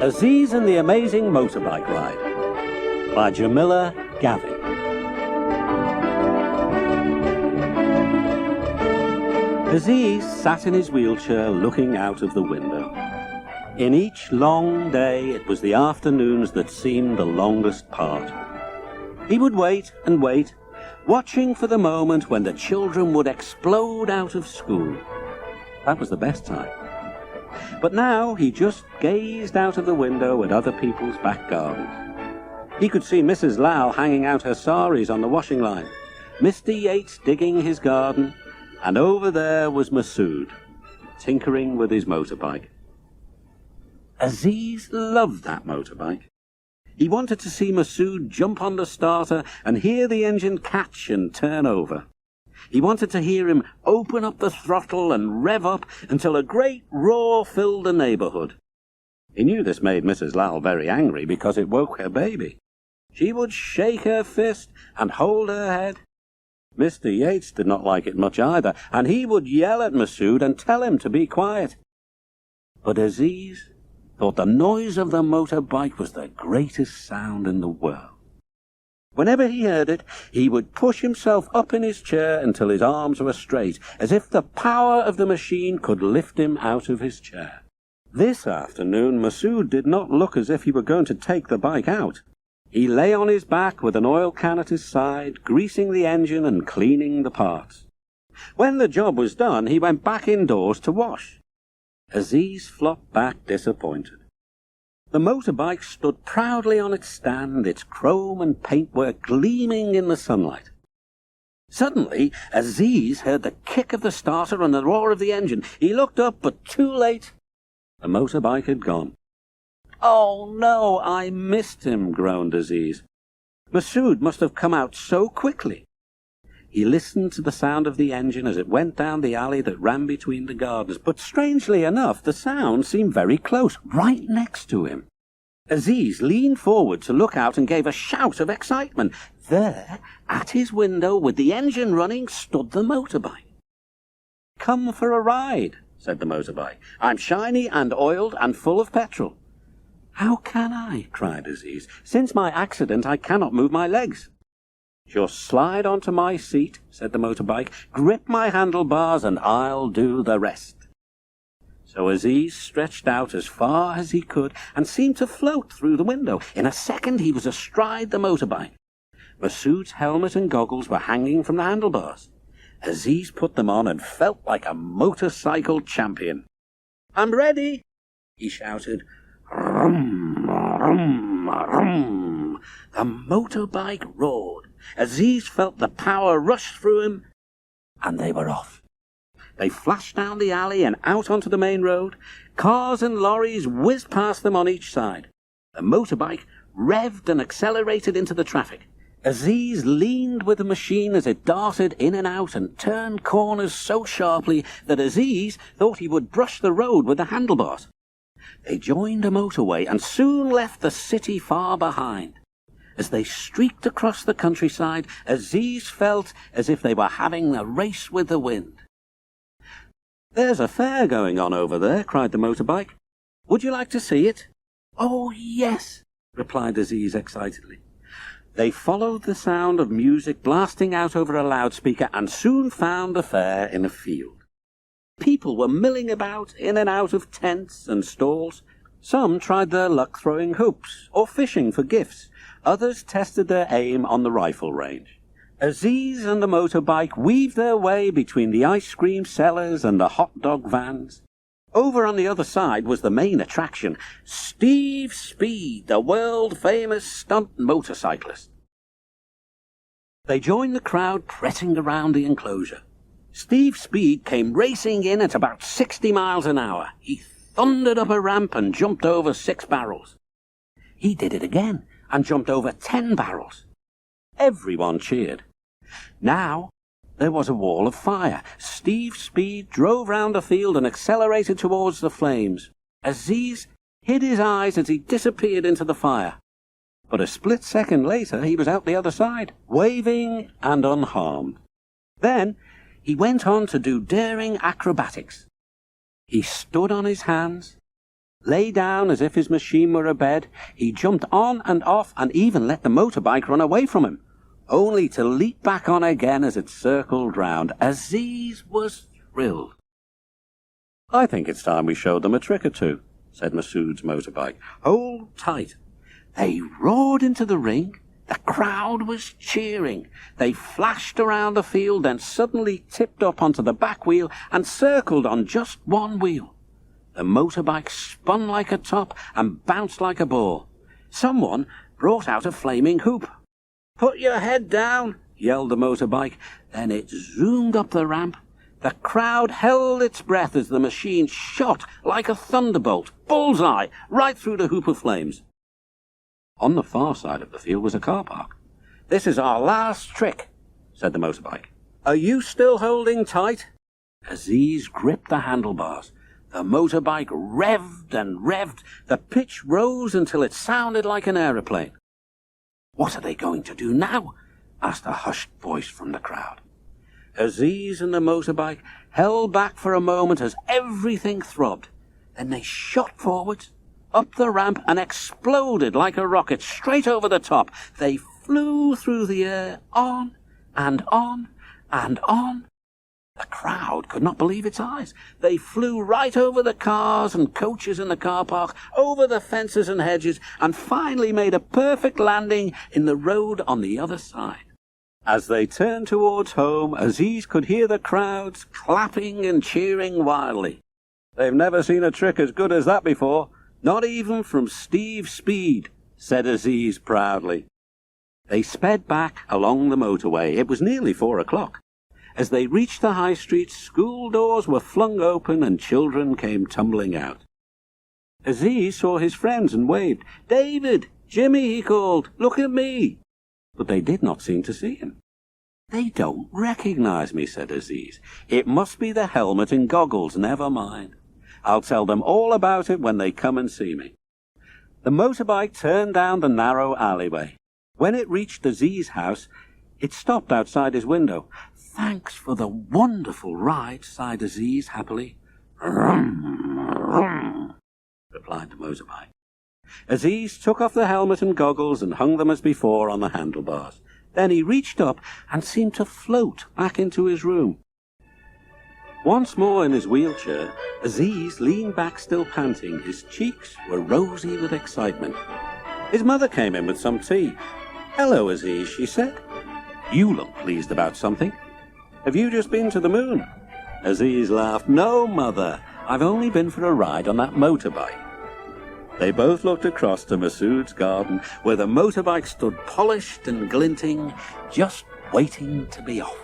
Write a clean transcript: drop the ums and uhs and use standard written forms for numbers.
Aziz and the Amazing Motorbike Ride by Jamila, Gavin. Aziz sat in his wheelchair looking out of the window. In each long day, it was the afternoons that seemed the longest part. He would wait and wait, watching for the moment when the children would explode out of school. That was the best time. But now he just gazed out of the window at other people's back gardens. He could see Mrs. Lal hanging out her saris on the washing line, Mr. Yates digging his garden, and over there was Masood, tinkering with his motorbike. Aziz loved that motorbike. He wanted to see Masood jump on the starter and hear the engine catch and turn over. He wanted to hear him open up the throttle and rev up until a great roar filled the neighborhood. He knew this made Mrs. Lal very angry because it woke her baby. She would shake her fist and hold her head. Mr. Yates did not like it much either, and he would yell at Masood and tell him to be quiet. But Aziz thought the noise of the motorbike was the greatest sound in the world. Whenever he heard it, he would push himself up in his chair until his arms were straight, as if the power of the machine could lift him out of his chair. This afternoon, Masood did not look as if he were going to take the bike out. He lay on his back with an oil can at his side, greasing the engine and cleaning the parts. When the job was done, he went back indoors to wash. Aziz flopped back disappointed. The motorbike stood proudly on its stand, its chrome and paintwork gleaming in the sunlight. Suddenly, Aziz heard the kick of the starter and the roar of the engine. He looked up, but too late. The motorbike had gone. "Oh, no, I missed him," groaned Aziz. Masood must have come out so quickly. He listened to the sound of the engine as it went down the alley that ran between the gardens, but strangely enough, the sound seemed very close, right next to him. Aziz leaned forward to look out and gave a shout of excitement. There, at his window, with the engine running, stood the motorbike. "Come for a ride," said the motorbike. "I'm shiny and oiled and full of petrol." "How can I?" cried Aziz. "Since my accident, I cannot move my legs." "Just slide onto my seat," said the motorbike. "Grip my handlebars and I'll do the rest." So Aziz stretched out as far as he could and seemed to float through the window. In a second he was astride the motorbike. Masood's helmet and goggles were hanging from the handlebars. Aziz put them on and felt like a motorcycle champion. "I'm ready," he shouted. Rum, rum, rum. The motorbike roared. Aziz felt the power rush through him, and they were off. They flashed down the alley and out onto the main road. Cars and lorries whizzed past them on each side. The motorbike revved and accelerated into the traffic. Aziz leaned with the machine as it darted in and out and turned corners so sharply that Aziz thought he would brush the road with the handlebars. They joined a motorway and soon left the city far behind. As they streaked across the countryside, Aziz felt as if they were having a race with the wind. "There's a fair going on over there," cried the motorbike. "Would you like to see it?" "Oh, yes," replied Aziz excitedly. They followed the sound of music blasting out over a loudspeaker and soon found the fair in a field. People were milling about in and out of tents and stalls. Some tried their luck throwing hoops or fishing for gifts. Others tested their aim on the rifle range. Aziz and the motorbike weaved their way between the ice cream sellers and the hot dog vans. Over on the other side was the main attraction, Steve Speed, the world-famous stunt motorcyclist. They joined the crowd pressing around the enclosure. Steve Speed came racing in at about 60 miles an hour. He thundered up a ramp and jumped over 6 barrels. He did it again and jumped over 10 barrels. Everyone cheered. Now there was a wall of fire. Steve Speed drove round the field and accelerated towards the flames. Aziz hid his eyes as he disappeared into the fire. But a split second later he was out the other side, waving and unharmed. Then he went on to do daring acrobatics. He stood on his hands, lay down as if his machine were a bed. He jumped on and off and even let the motorbike run away from him, only to leap back on again as it circled round. Aziz was thrilled. "I think it's time we showed them a trick or two," said Masood's motorbike. "Hold tight." They roared into the ring. The crowd was cheering. They flashed around the field, then suddenly tipped up onto the back wheel and circled on just one wheel. The motorbike spun like a top and bounced like a ball. Someone brought out a flaming hoop. "Put your head down," yelled the motorbike. Then it zoomed up the ramp. The crowd held its breath as the machine shot like a thunderbolt, bullseye, right through the hoop of flames. On the far side of the field was a car park. "This is our last trick," said the motorbike. "Are you still holding tight?" Aziz gripped the handlebars. The motorbike revved and revved. The pitch rose until it sounded like an aeroplane. "What are they going to do now?" asked a hushed voice from the crowd. Aziz and the motorbike held back for a moment as everything throbbed. Then they shot forward, up the ramp, and exploded like a rocket straight over the top. They flew through the air, on and on and on. The crowd could not believe its eyes. They flew right over the cars and coaches in the car park, over the fences and hedges, and finally made a perfect landing in the road on the other side. As they turned towards home, Aziz could hear the crowds clapping and cheering wildly. "They've never seen a trick as good as that before, not even from Steve Speed," said Aziz proudly. They sped back along the motorway. It was nearly 4 o'clock. As they reached the high street, school doors were flung open and children came tumbling out. Aziz saw his friends and waved. "David! Jimmy!" he called. "Look at me!" But they did not seem to see him. "They don't recognize me," said Aziz. "It must be the helmet and goggles. Never mind. I'll tell them all about it when they come and see me." The motorbike turned down the narrow alleyway. When it reached Aziz's house, it stopped outside his window. "Thanks for the wonderful ride," sighed Aziz happily. "Rum, rum," replied the motorbike. Aziz took off the helmet and goggles and hung them as before on the handlebars. Then he reached up and seemed to float back into his room. Once more in his wheelchair, Aziz leaned back still panting. His cheeks were rosy with excitement. His mother came in with some tea. "Hello, Aziz," she said. "You look pleased about something. Have you just been to the moon?" Aziz laughed. "No, Mother. I've only been for a ride on that motorbike." They both looked across to Masood's garden, where the motorbike stood polished and glinting, just waiting to be off.